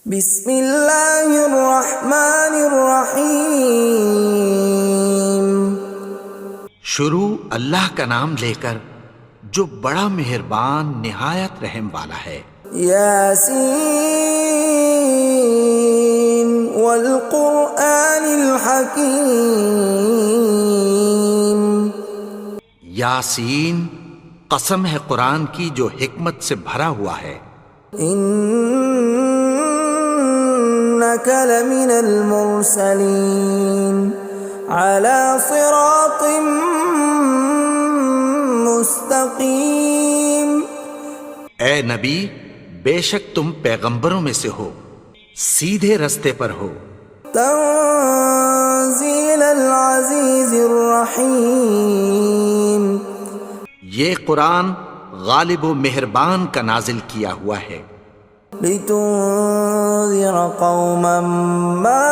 بسم اللہ الرحمن الرحیم۔ شروع اللہ کا نام لے کر جو بڑا مہربان نہایت رحم والا ہے۔ یاسین والقرآن الحکیم۔ یاسین، قسم ہے قرآن کی جو حکمت سے بھرا ہوا ہے۔ انک لمن المرسلین علی صراط مستقیم۔ اے نبی، بے شک تم پیغمبروں میں سے ہو، سیدھے رستے پر ہو۔ تنزیل العزیز الرحیم۔ یہ قرآن غالب و مہربان کا نازل کیا ہوا ہے۔ لتنذر قوما ما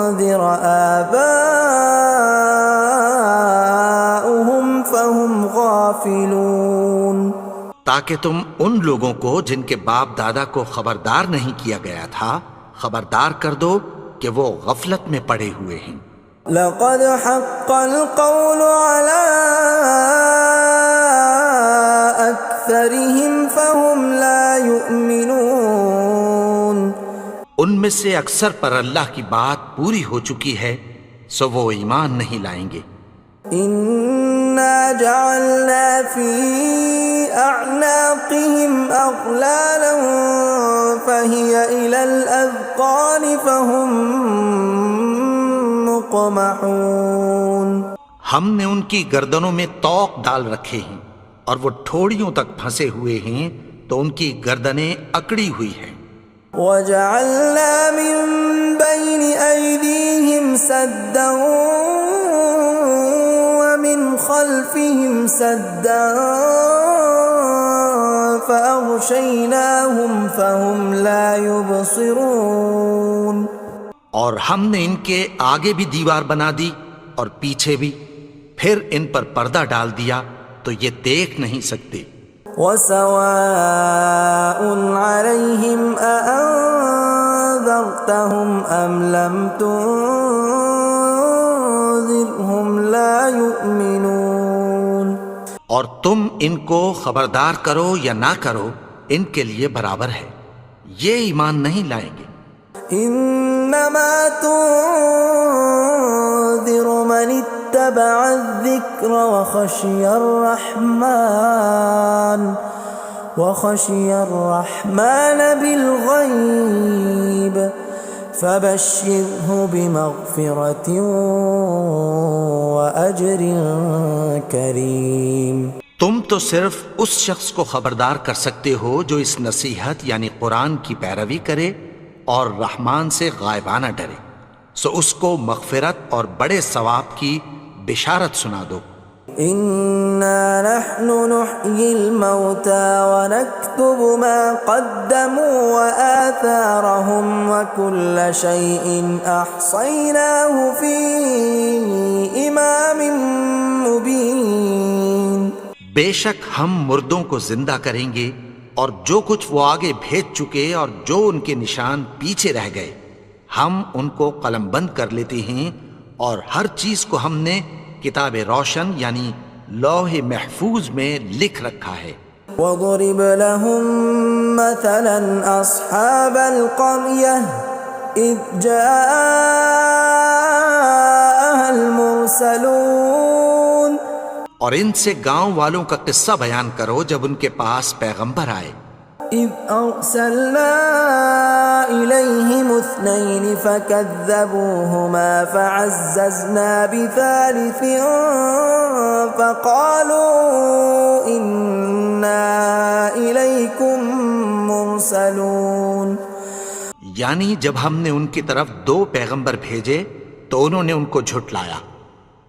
انذر آباؤهم فهم غافلون۔ تاکہ تم ان لوگوں کو جن کے باپ دادا کو خبردار نہیں کیا گیا تھا خبردار کر دو کہ وہ غفلت میں پڑے ہوئے ہیں۔ لقد حق القول على أكثرهم فهم لا يؤمنون۔ ان میں سے اکثر پر اللہ کی بات پوری ہو چکی ہے سو وہ ایمان نہیں لائیں گے۔ إنا جعلنا في أعناقهم أغلالا فهي إلى الأذقان فهم مقمحون۔ ہم نے ان کی گردنوں میں طوق ڈال رکھے ہیں اور وہ ٹھوڑیوں تک پھنسے ہوئے ہیں تو ان کی گردنیں اکڑی ہوئی ہیں۔ وَجَعَلْنَا مِن بَيْنِ أَيْدِيهِمْ سَدًّا وَمِنْ خَلْفِهِمْ سَدًّا فَأَغْشَيْنَاهُمْ فَهُمْ لَا يُبْصِرُونَ۔ اور ہم نے ان کے آگے بھی دیوار بنا دی اور پیچھے بھی، پھر ان پر پردہ ڈال دیا تو یہ دیکھ نہیں سکتے۔ وَسَوَاءٌ عَلَيْهِمْ أَأَنذَرْتَهُمْ أَمْ لَمْ تُنذِرْهُمْ لَا يُؤْمِنُونَ۔ اور تم ان کو خبردار کرو یا نہ کرو ان کے لیے برابر ہے، یہ ایمان نہیں لائیں گے۔ انما تنذر من اتبع الذکر وخشی الرحمن بالغیب فبشرہ بمغفرۃ واجر کریم۔ تم تو صرف اس شخص کو خبردار کر سکتے ہو جو اس نصیحت یعنی قرآن کی پیروی کرے اور رحمان سے غائبانہ ڈرے، سو اس کو مغفرت اور بڑے ثواب کی بشارت سنا دو۔ اِنَّا نَحْنُ نُحْيِي الْمَوْتَى وَنَكْتُبُ مَا قَدَّمُوا وَآثَارَهُمْ وَكُلَّ شَيْءٍ أَحْصَيْنَاهُ فِي إِمَامٍ مُبِينٍ۔ بے شک ہم مردوں کو زندہ کریں گے اور جو کچھ وہ آگے بھیج چکے اور جو ان کے نشان پیچھے رہ گئے ہم ان کو قلم بند کر لیتے ہیں، اور ہر چیز کو ہم نے کتاب روشن یعنی لوح محفوظ میں لکھ رکھا ہے۔ وَضُرِبْ لَهُم مَّثَلًا أَصْحَابَ الْقَرْيَةِ إِذْ جَاءَهَا الْمُرْسَلُونَ۔ اور ان سے گاؤں والوں کا قصہ بیان کرو جب ان کے پاس پیغمبر آئے۔ إِذْ أَرْسَلْنَا إِلَيْهِمُ اثْنَيْنِ فَكَذَّبُوهُمَا فَعَزَّزْنَا بِثَالِثٍ فَقَالُوا إِنَّا إِلَيْكُمْ مُرْسَلُونَ۔ یعنی جب ہم نے ان کی طرف دو پیغمبر بھیجے تو انہوں نے ان کو جھٹلایا،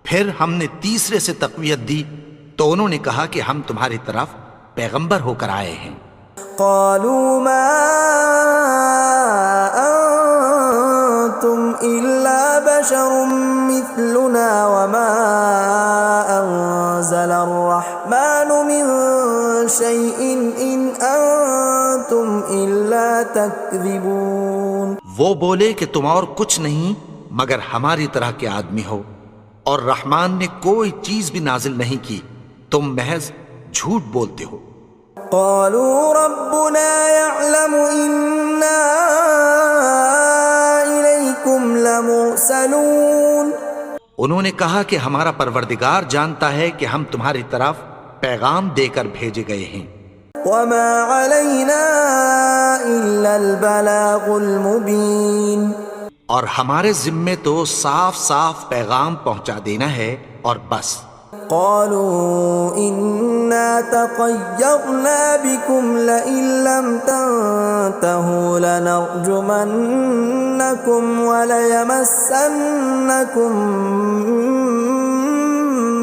پھر ہم نے تیسرے سے تقویت دی تو انہوں نے کہا کہ ہم تمہاری طرف پیغمبر ہو کر آئے ہیں۔ قالوا ما انتم الا بشر مثلنا وما انزل الرحمن من شيء إن أنتم إلا تكذبون. وہ بولے کہ تم اور کچھ نہیں مگر ہماری طرح کے آدمی ہو، اور رحمان نے کوئی چیز بھی نازل نہیں کی، تم محض جھوٹ بولتے ہو۔ قالوا ربنا يعلم إنا إليكم لمرسلون. انہوں نے کہا کہ ہمارا پروردگار جانتا ہے کہ ہم تمہاری طرف پیغام دے کر بھیجے گئے ہیں۔ وما علينا إلا البلاغ المبين. اور ہمارے ذمے تو صاف صاف پیغام پہنچا دینا ہے اور بس۔ قالوا إنا تطيرنا بكم لئن لم تنتهوا لنرجمنكم وليمسنكم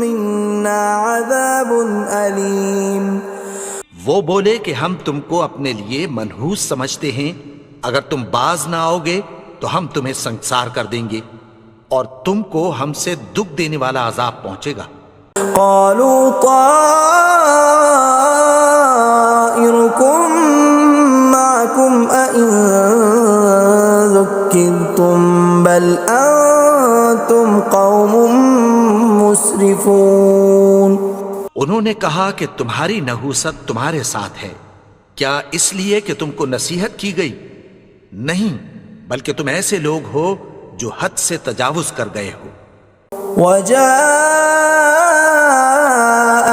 منا عذاب أليم. وہ بولے کہ ہم تم کو اپنے لیے منحوس سمجھتے ہیں، اگر تم باز نہ آؤ گے تو ہم تمہیں سنسار کر دیں گے اور تم کو ہم سے دکھ دینے والا عذاب پہنچے گا۔ قالوا طائركم معكم أئن ذكرتم بل أنتم قوم مسرفون. انہوں نے کہا کہ تمہاری نحوست تمہارے ساتھ ہے، کیا اس لیے کہ تم کو نصیحت کی گئی؟ نہیں، بلکہ تم ایسے لوگ ہو جو حد سے تجاوز کر گئے ہو۔ وجاء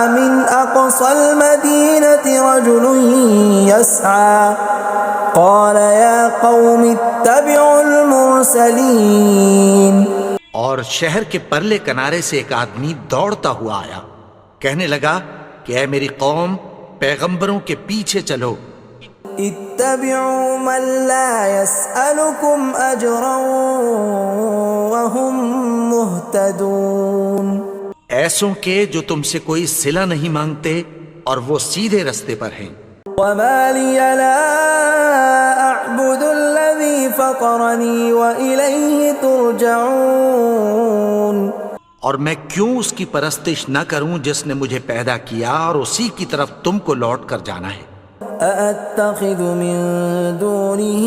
من أقصى المدينة رجل يسعى قال يا قوم اتبعوا المرسلين. اور شہر کے پرلے کنارے سے ایک آدمی دوڑتا ہوا آیا، کہنے لگا کہ اے میری قوم، پیغمبروں کے پیچھے چلو۔ اتبعوا من لا يسألكم أجرا وهم مهتدون. ایسوں کے جو تم سے کوئی صلہ نہیں مانگتے اور وہ سیدھے رستے پر ہیں۔ وما لي لا أعبد الذي فطرني وإليه ترجعون. اور میں کیوں اس کی پرستش نہ کروں جس نے مجھے پیدا کیا اور اسی کی طرف تم کو لوٹ کر جانا ہے۔ أأتخذ من دونه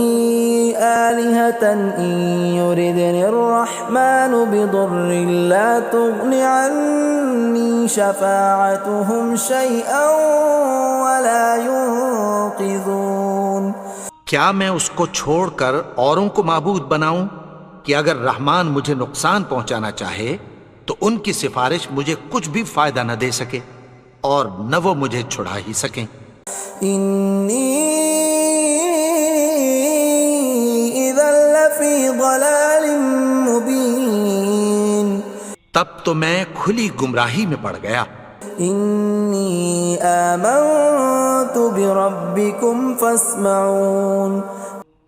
آلهة إن يردني الرحمن بضر لا تغن عني شفاعتهم شيئا ولا ينقذون. کیا میں اس کو چھوڑ کر اوروں کو معبود بناؤں کہ اگر رحمان مجھے نقصان پہنچانا چاہے تو ان کی سفارش مجھے کچھ بھی فائدہ نہ دے سکے اور نہ وہ مجھے چھڑا ہی سکیں۔ إني إذا لفي ضلال مبين. تب تو میں کھلی گمراہی میں پڑ گیا۔ إني آمنت بربكم فاسمعون.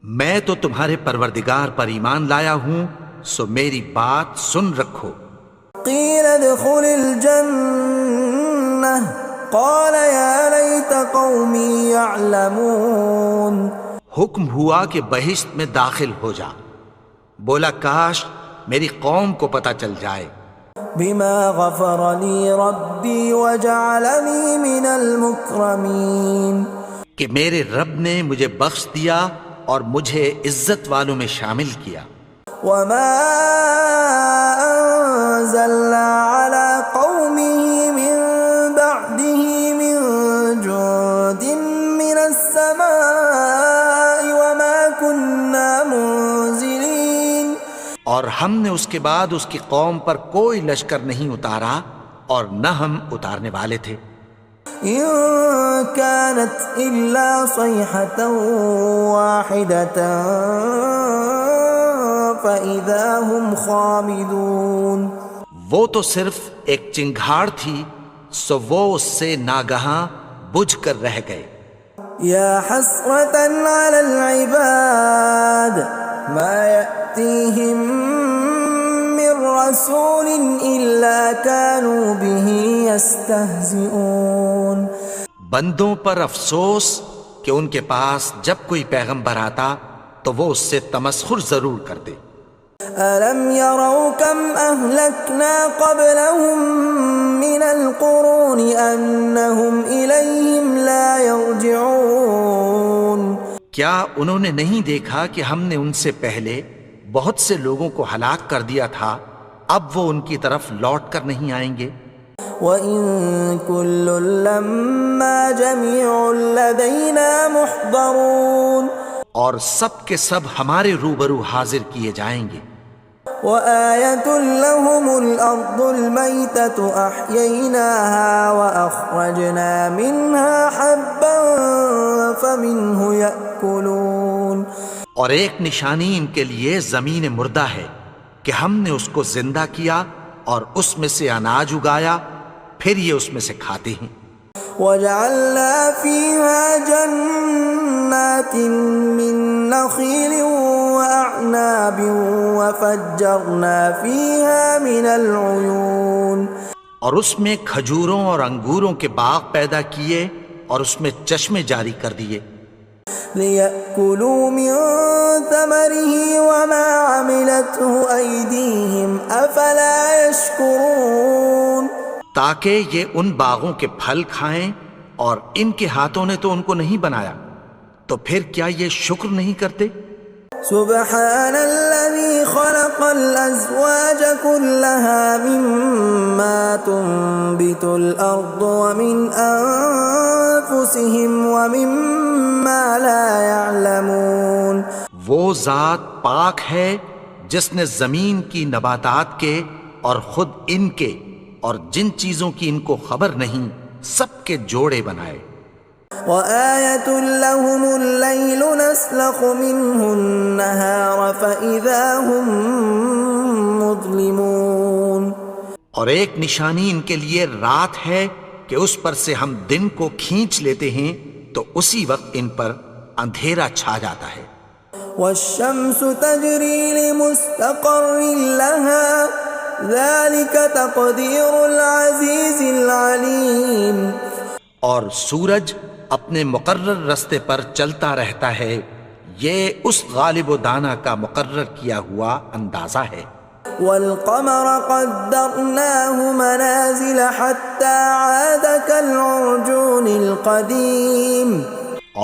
میں تو تمہارے پروردگار پر ایمان لایا ہوں، سو میری بات سن رکھو۔ قيل ادخل الجنة قال يا ليت قومي يعلمون. حکم ہوا کہ بہشت میں داخل ہو جا، بولا کاش میری قوم کو پتہ چل جائے۔ بما غفر لي ربي وجعلني من المكرمين. کہ میرے رب نے مجھے بخش دیا اور مجھے عزت والوں میں شامل کیا۔ وما أنزلنا على قومه من بعده من جند من السماء وما كنا منزلين. اور ہم نے اس کے بعد اس کی قوم پر کوئی لشکر نہیں اتارا اور نہ ہم اتارنے والے تھے۔ إن كانت إلا صيحة واحدة فإذا هم خامدون. وہ تو صرف ایک چنگھاڑ تھی، سو وہ اس سے ناگہاں بجھ کر رہ گئے۔ يا حسرة على العباد ما يأتيهم من رسول إلا كانوا به يستهزئون. بندوں پر افسوس کہ ان کے پاس جب کوئی پیغمبر آتا تو وہ اس سے تمسخر ضرور کرتے۔ أَلَمْ يَرَوْا كَمْ أَهْلَكْنَا قَبْلَهُمْ مِنَ الْقُرُونِ أَنَّهُمْ إِلَيْهِمْ لَا يَرْجِعُونَ کیا انہوں نے نہیں دیکھا کہ ہم نے ان سے پہلے بہت سے لوگوں کو ہلاک کر دیا تھا، اب وہ ان کی طرف لوٹ کر نہیں آئیں گے؟ وَإِن كُلٌّ لَّمَّا جَمِيعٌ لَّدَيْنَا مُحْضَرُونَ اور سب کے سب ہمارے روبرو حاضر کیے جائیں گے۔ وَآيَةٌ لَّهُمُ الْأَرْضُ الْمَيْتَةُ أَحْيَيْنَاهَا وَأَخْرَجْنَا مِنْهَا حَبًّا فَمِنْهُ يَأْكُلُونَ اور ایک نشانی ان کے لیے زمین مردہ ہے کہ ہم نے اس کو زندہ کیا اور اس میں سے اناج اگایا، پھر یہ اس میں سے کھاتے ہیں۔ وَجَعَلْنَا فِيهَا جَنَّاتٍ مِّن نَّخِيلٍ وَأَعْنَابٍ وَفَجَّرْنَا فِيهَا مِنَ الْعُيُونِ اور اس میں کھجوروں اور انگوروں کے باغ پیدا کیے اور اس میں چشمے جاری کر دیے، لِيَأْكُلُوا مِن ثَمَرِهِ وَمَا عَمِلَتْهُ أَيْدِيهِمْ أَفَلَا يَشْكُرُونَ تاکہ یہ ان باغوں کے پھل کھائیں، اور ان کے ہاتھوں نے تو ان کو نہیں بنایا، تو پھر کیا یہ شکر نہیں کرتے؟ سبحان الذي خلق الأزواج كلها مما تنبت الأرض ومن أنفسهم ومما لا يعلمون وہ ذات پاک ہے جس نے زمین کی نباتات کے اور خود ان کے اور جن چیزوں کی ان کو خبر نہیں سب کے جوڑے بنائے۔ وَآيَةٌ لَّهُمُ اللَّيْلُ نَسْلَخُ مِنْهُ النَّهَارَ فَإِذَا هُمْ مُظْلِمُونَ اور ایک نشانی ان کے لیے رات ہے کہ اس پر سے ہم دن کو کھینچ لیتے ہیں تو اسی وقت ان پر اندھیرا چھا جاتا ہے۔ وَالشَّمْسُ تَجْرِي لِمُسْتَقَرٍّ لَّهَا ذَلِكَ تَقْدِيرُ الْعَزِيزِ الْعَلِيمِ اور سورج اپنے مقرر رستے پر چلتا رہتا ہے، یہ اس غالب و دانا کا مقرر کیا ہوا اندازہ ہے۔ وَالْقَمَرَ قَدَّرْنَاهُ مَنَازِلَ حَتَّى عَادَ كَالْعُرْجُونِ الْقَدِيمِ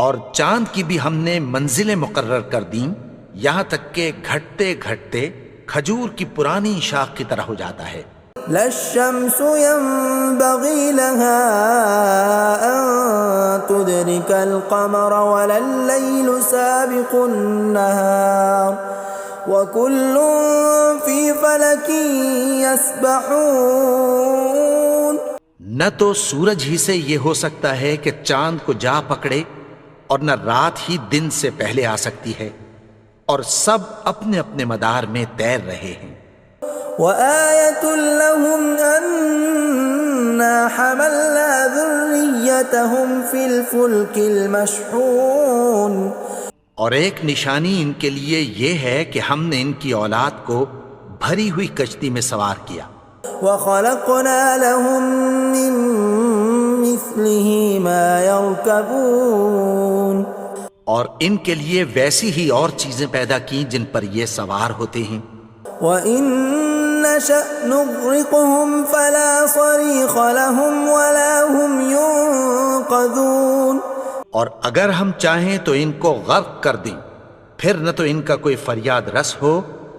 اور چاند کی بھی ہم نے منزلیں مقرر کر دیں، یہاں تک کہ گھٹتے گھٹتے کھجور کی پرانی شاخ کی طرح ہو جاتا ہے۔ لا الشمس ينبغي لها أن تدرك القمر ولا الليل سابق النهار وكل في فلك يسبحون نہ تو سورج ہی سے یہ ہو سکتا ہے کہ چاند کو جا پکڑے، اور نہ رات ہی دن سے پہلے آ سکتی ہے، اور سب اپنے اپنے مدار میں تیر رہے ہیں۔ وَآيَةٌ لَّهُمْ أَنَّا حَمَلْنَا ذُرِّيَّتَهُمْ فِي الْفُلْكِ الْمَشْحُونِ اور ایک نشانی ان کے لیے یہ ہے کہ ہم نے ان کی اولاد کو بھری ہوئی کشتی میں سوار کیا۔ وَخَلَقْنَا لَهُم مِّن مِّثْلِهِ مَا يَرْكَبُونَ اور ان کے لیے ویسی ہی اور چیزیں پیدا کی جن پر یہ سوار ہوتے ہیں۔ وَإِن نَّشَأْ نُغْرِقْهُمْ فَلَا صَرِيخَ لَهُمْ وَلَا هُمْ يُنقَذُونَ اور اگر ہم چاہیں تو ان کو غرق کر دیں، پھر نہ تو ان کا کوئی فریاد رس ہو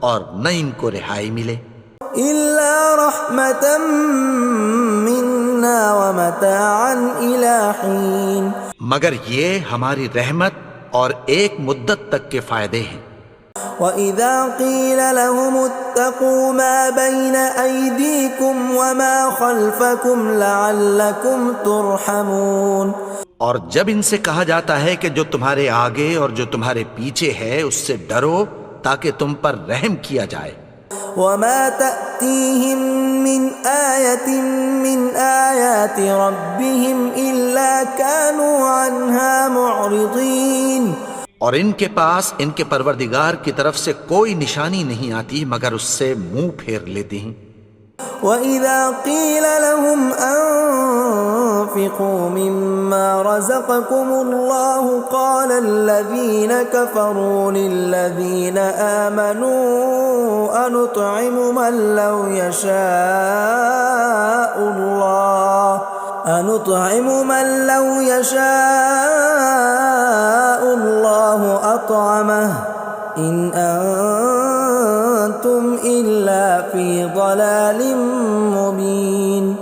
اور نہ ان کو رہائی ملے۔ إِلَّا رَحْمَةً مِّنَّا وَمَتَاعًا إِلَىٰ حِينٍ مگر یہ ہماری رحمت اور ایک مدت تک کے فائدے ہیں۔ وَإِذَا قِيلَ لَهُمُ اتَّقُوا مَا بَيْنَ أَيْدِيكُمْ وَمَا خَلْفَكُمْ لَعَلَّكُمْ تُرْحَمُونَ اور جب ان سے کہا جاتا ہے کہ جو تمہارے آگے اور جو تمہارے پیچھے ہے اس سے ڈرو تاکہ تم پر رحم کیا جائے۔ وَمَا تَأْتِيهِم مِّنْ آيَةٍ مِّنْ آيَاتِ رَبِّهِمْ إِلَّا كَانُوا عَنْهَا مُعْرِضِينَ اور ان کے پاس ان کے پروردگار کی طرف سے کوئی نشانی نہیں آتی مگر اس سے منہ پھیر لیتے ہیں۔ وَإِذَا قِيلَ لَهُمْ وأنفقوا مما رزقكم الله قال الذين كفروا للذين آمنوا أنطعم من لو يشاء الله أطعمه إن أنتم إلا في ضلال مبين۔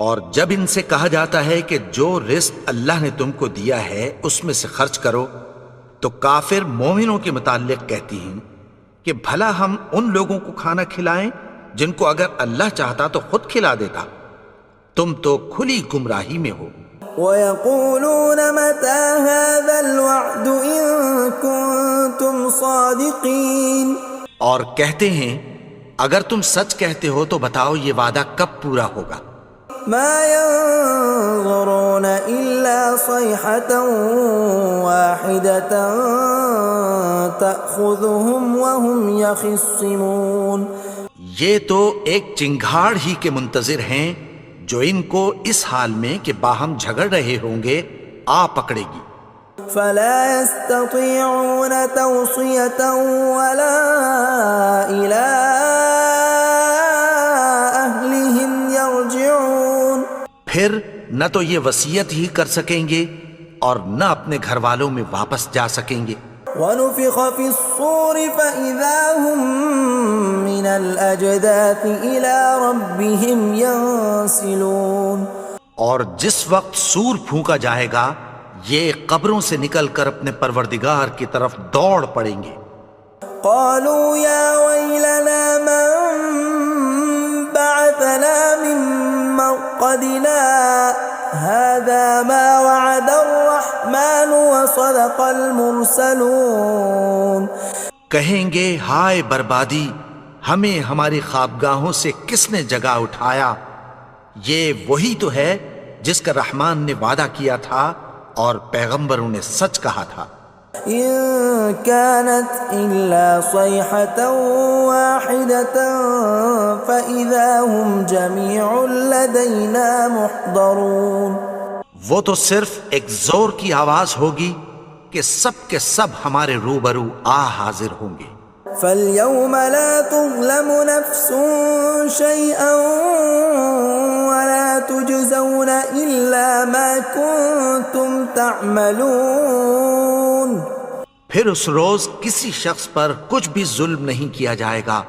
اور جب ان سے کہا جاتا ہے کہ جو رزق اللہ نے تم کو دیا ہے اس میں سے خرچ کرو، تو کافر مومنوں کے متعلق کہتی ہیں کہ بھلا ہم ان لوگوں کو کھانا کھلائیں جن کو اگر اللہ چاہتا تو خود کھلا دیتا، تم تو کھلی گمراہی میں ہو۔ وَيَقُولُونَ مَتَى هَذَا الْوَعْدُ إِن كُنتُمْ صَادِقِينَ، اور کہتے ہیں اگر تم سچ کہتے ہو تو بتاؤ یہ وعدہ کب پورا ہوگا۔ مَا يَنظُرُونَ إِلَّا صَيْحَةً وَاحِدَةً تَأْخُذُهُمْ وَهُمْ يَخِصِّمُونَ، یہ تو ایک چنگھاڑ ہی کے منتظر ہیں جو ان کو اس حال میں کہ باہم جھگڑ رہے ہوں گے آ پکڑے گی۔ فَلَا يَسْتَطِيعُونَ تَوْصِيَةً وَلَا إِلَىٰ أَهْلِهِمْ يَرْجِعُونَ، پھر نہ تو یہ وصیت ہی کر سکیں گے اور نہ اپنے گھر والوں میں واپس جا سکیں گے۔ وَنُفِخَ فِي الصُّورِ فَإِذَا هُم مِّنَ الْأَجْدَاثِ إِلَىٰ رَبِّهِمْ يَنسِلُونَ، اور جس وقت سور پھونکا جائے گا یہ قبروں سے نکل کر اپنے پروردگار کی طرف دوڑ پڑیں گے۔ قالوا يا ويلنا من بعثنا من مرقدنا هذا ما وعد الرحمن وصدق المرسلون، کہیں گے ہائے بربادی، ہمیں ہماری خوابگاہوں سے کس نے جگا اٹھایا، یہ وہی تو ہے جس کا رحمان نے وعدہ کیا تھا اور پیغمبروں نے سچ کہا تھا۔ إن كانت إلا صيحة واحدة فإذا هم جميع لدينا محضرون، وہ تو صرف ایک زور کی آواز ہوگی کہ سب کے سب ہمارے روبرو آ حاضر ہوں گے۔ فاليوم لا تظلم نفس شيئا ولا تجزون إلا ما كنتم تعملون، پھر اس روز کسی شخص پر کچھ بھی ظلم نہیں کیا جائے گا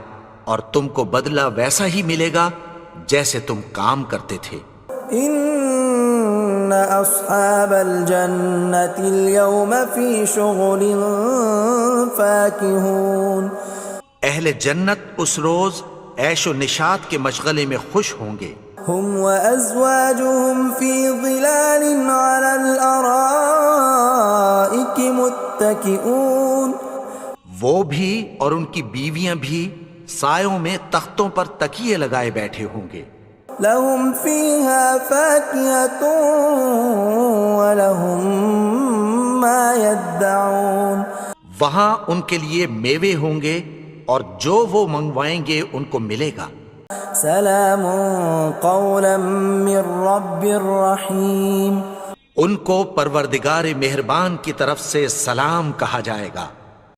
اور تم کو بدلہ ویسا ہی ملے گا جیسے تم کام کرتے تھے۔ ان اصحاب الجنة اليوم في شغل فاكهون، اہل جنت اس روز عیش و نشاط کے مشغلے میں خوش ہوں گے۔ هم وازواجهم في ظلال على الارائك متكئون، وہ بھی اور ان کی بیویاں بھی سایوں میں تختوں پر تکیے لگائے بیٹھے ہوں گے۔ لهم فيها فاكهة ولهم ما يدعون، وہاں ان کے لیے میوے ہوں گے اور جو وہ منگوائیں گے ان کو ملے گا۔ سلام قولا من رب رحیم، ان کو پروردگار مہربان کی طرف سے سلام کہا جائے گا۔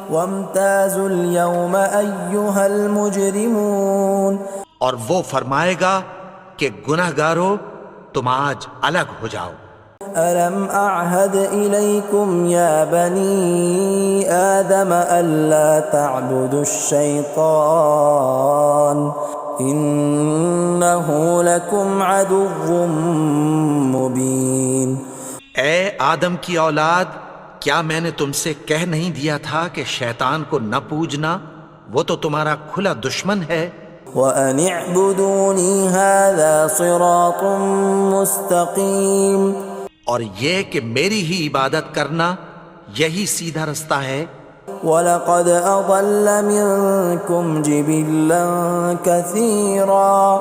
وامتازوا اليوم ایھا المجرمون، اور وہ فرمائے گا کہ گنہگارو تم آج الگ ہو جاؤ۔ ألم أعهد إليكم يا بني آدم ألا تعبدوا الشيطان إنه لكم عدو مبين، اے آدم کی اولاد، کیا میں نے تم سے کہہ نہیں دیا تھا کہ شیطان کو نہ پوجنا، وہ تو تمہارا کھلا دشمن ہے۔ وَأَنِ اعْبُدُونِي هَذَا صِرَاطٌ مُسْتَقِيمٌ، اور یہ کہ میری ہی عبادت کرنا یہی سیدھا رستہ ہے۔ وَلَقَدْ أَضَلَّ مِنْكُمْ جِبِلًّا كَثِيرًا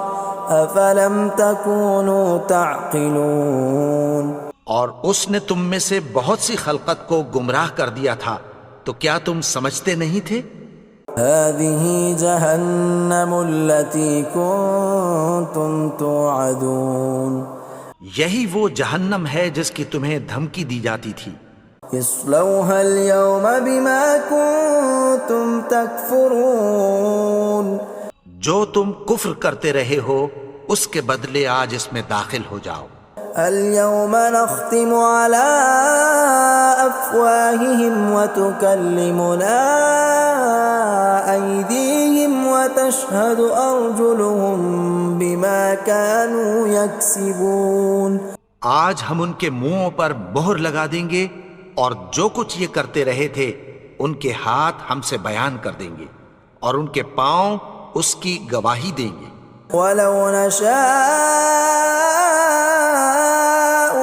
أَفَلَمْ تَكُونُوا تَعْقِلُونَ، اور اس نے تم میں سے بہت سی خلقت کو گمراہ کر دیا تھا، تو کیا تم سمجھتے نہیں تھے؟ هَذِهِ جَهَنَّمُ الَّتِي كُنْتُمْ تُوعَدُونَ، یہی وہ جہنم ہے جس کی تمہیں دھمکی دی جاتی تھی. اصلوها اليوم بما كنتم تكفرون. جو تم کفر کرتے رہے ہو اس کے بدلے آج اس میں داخل ہو جاؤ. اليوم نختم على أفواههم وتكلمنا أيديهم وتشهد أرجلهم بما كانوا يكسبون. آج ہم ان کے منہوں پر مہر لگا دیں گے اور جو کچھ یہ کرتے رہے تھے ان کے ہاتھ ہم سے بیان کر دیں گے اور ان کے پاؤں اس کی گواہی دیں گے. ولو نشاء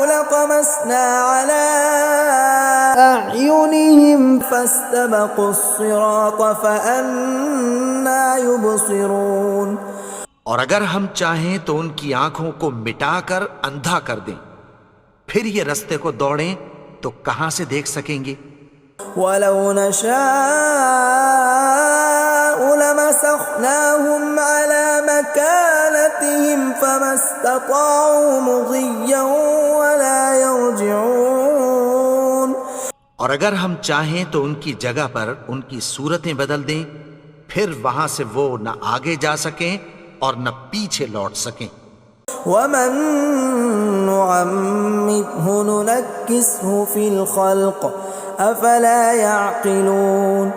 لطمسنا على أعينهم فاستبقوا الصراط فأنى يبصرون. اور اگر ہم چاہیں تو ان کی آنکھوں کو مٹا کر اندھا کر دیں، پھر یہ رستے کو دوڑیں تو کہاں سے دیکھ سکیں گے. ولو نشاء لمسخناهم على مكانتهم فما استطاعوا مضيا ولا يرجعون. اور اگر ہم چاہیں تو ان کی جگہ پر ان کی صورتیں بدل دیں، پھر وہاں سے وہ نہ آگے جا سکیں اور نہ پیچھے لوٹ سکیں. ومن نعمره ننكسه في الخلق افلا يعقلون.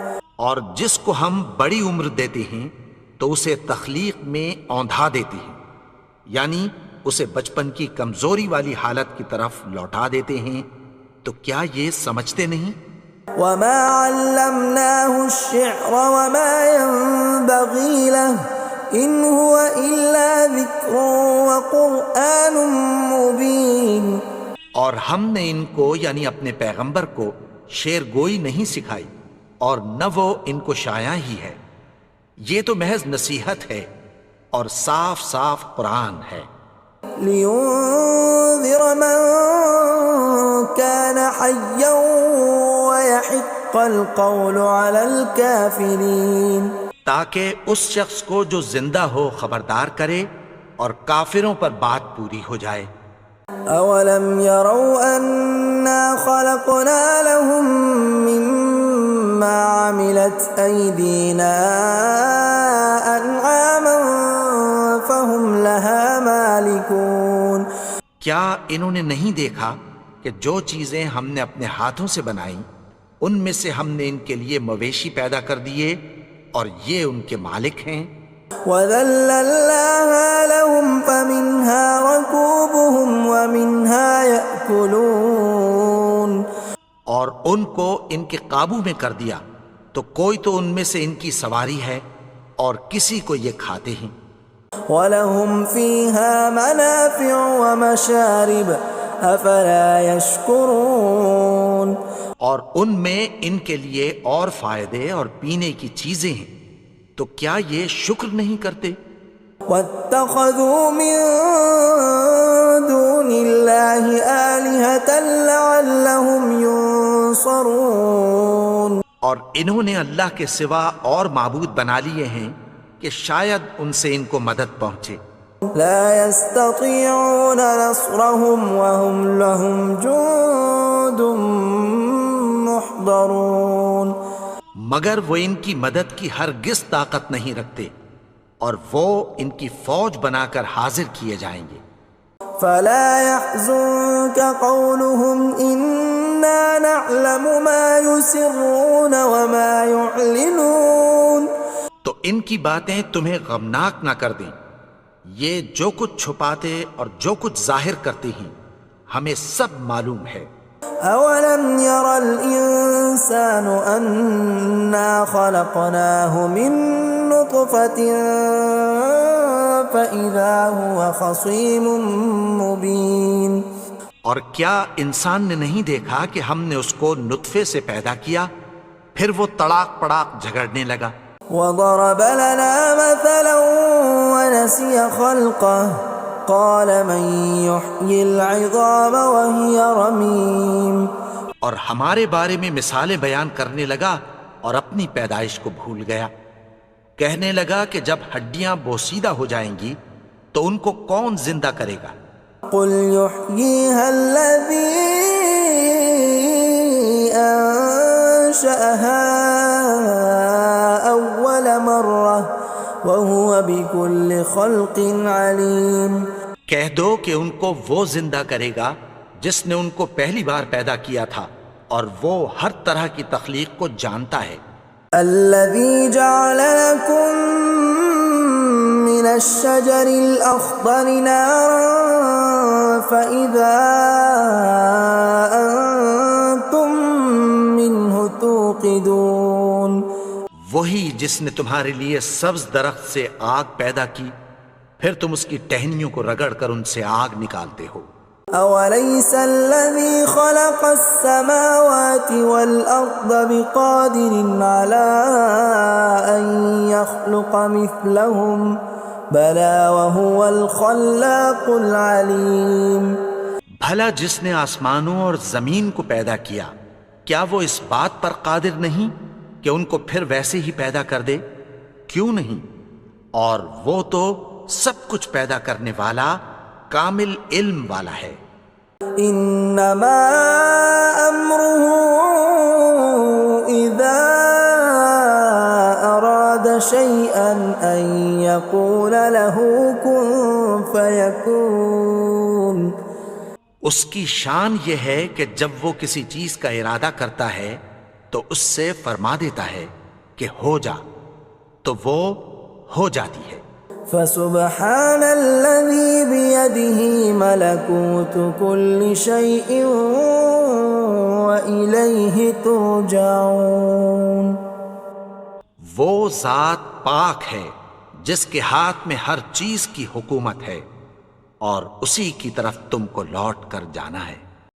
اور جس کو ہم بڑی عمر دیتے ہیں تو اسے تخلیق میں اوندھا دیتے ہیں، یعنی اسے بچپن کی کمزوری والی حالت کی طرف لوٹا دیتے ہیں. تو کیا یہ سمجھتے نہیں؟ وما علمناه الشعر وما ينبغي له ان هو الا ذکر وقرآن مبین. اور ہم نے ان کو یعنی اپنے پیغمبر کو شعر گوئی نہیں سکھائی اور نہ وہ ان کو شایع ہی ہے، یہ تو محض نصیحت ہے اور صاف صاف قرآن ہے. لينذر من كان حيا ويحق القول على الكافرين. تاکہ اس شخص کو جو زندہ ہو خبردار کرے اور کافروں پر بات پوری ہو جائے. اولم يروا انا خلقنا لهم مما عملت ايدينا انعاما فهم لها مالكون. کیا انہوں نے نہیں دیکھا کہ جو چیزیں ہم نے اپنے ہاتھوں سے بنائیں ان میں سے ہم نے ان کے لیے مویشی پیدا کر دیے اور یہ ان کے مالک ہیں. وَذَلَّلْنَاهَا لَهُمْ فَمِنْهَا رَكُوبُهُمْ وَمِنْهَا يَأْكُلُونَ. اور ان کو ان کے قابو میں کر دیا تو کوئی تو ان میں سے ان کی سواری ہے اور کسی کو یہ کھاتے ہیں. وَلَهُمْ فِيهَا مَنَافِعُ وَمَشَارِبُ أَفَلَا يَشْكُرُونَ. اور ان میں ان کے لیے اور فائدے اور پینے کی چیزیں ہیں، تو کیا یہ شکر نہیں کرتے؟ وَاتَّخَذُوا مِن دُونِ اللَّهِ آلِهَةً لَعَلَّهُمْ يُنصَرُونَ. اور انہوں نے اللہ کے سوا اور معبود بنا لیے ہیں کہ شاید ان سے ان کو مدد پہنچے. لا يستطيعون نصرهم وهم لهم جند محضرون. مگر وہ ان کی مدد کی ہرگز طاقت نہیں رکھتے اور وہ ان کی فوج بنا کر حاضر کیے جائیں گے. فلا يحزنك قولهم إنا نعلم ما يسرون وما يعلنون. تو ان کی باتیں تمہیں غمناک نہ کر دیں، یہ جو کچھ چھپاتے اور جو کچھ ظاہر کرتے ہیں ہمیں سب معلوم ہے. أولم ير الإنسان أنا خلقناه من نطفة فإذا هو خصيم مبين. اور کیا انسان نے نہیں دیکھا کہ ہم نے اس کو نطفے سے پیدا کیا پھر وہ تڑاک پڑاک جھگڑنے لگا. وضرب لنا مثلا ونسي خلقه قال من يحيي العظام وهي رميم. اور ہمارے بارے میں مثالیں بیان کرنے لگا اور اپنی پیدائش کو بھول گیا. کہنے لگا کہ جب ہڈیاں بوسیدہ ہو جائیں گی تو ان کو کون زندہ کرے گا قل يحييها الذي أنشأها أول مرة وهو بكل خلق عليم۔ کہہ دو کہ ان کو وہ زندہ کرے گا جس نے ان کو پہلی بار پیدا کیا تھا، اور وہ ہر طرح کی تخلیق کو جانتا ہے۔ الذي جعل لكم من الشجر الأخضر نارا فإذا أنتم منه توقدون، وہی جس نے تمہارے لیے سبز درخت سے آگ پیدا کی، پھر تم اس کی ٹہنیوں کو رگڑ کر ان سے آگ نکالتے ہو۔ أوليس الذي خلق السماوات والأرض بقادر على أن يخلق مثلهم بلى وهو الخلاق العليم۔ بھلا جس نے آسمانوں اور زمین کو پیدا کیا، کیا وہ اس بات پر قادر نہیں کہ ان کو پھر ویسے ہی پیدا کر دے؟ کیوں نہیں؟ اور وہ تو سب کچھ پیدا کرنے والا، کامل علم والا ہے۔ انما امره اذا اراد شيئا ان يقول له كن فيكون۔ اس کی شان یہ ہے کہ جب وہ کسی چیز کا ارادہ کرتا ہے تو اس سے فرما دیتا ہے کہ ہو جا، تو وہ ہو جاتی ہے۔ فسبحان الذي بيده ملكوت كل شيء وإليه ترجعون۔ وہ ذات پاک ہے جس کے ہاتھ میں ہر چیز کی حکومت ہے، اور اسی کی طرف تم کو لوٹ کر جانا ہے۔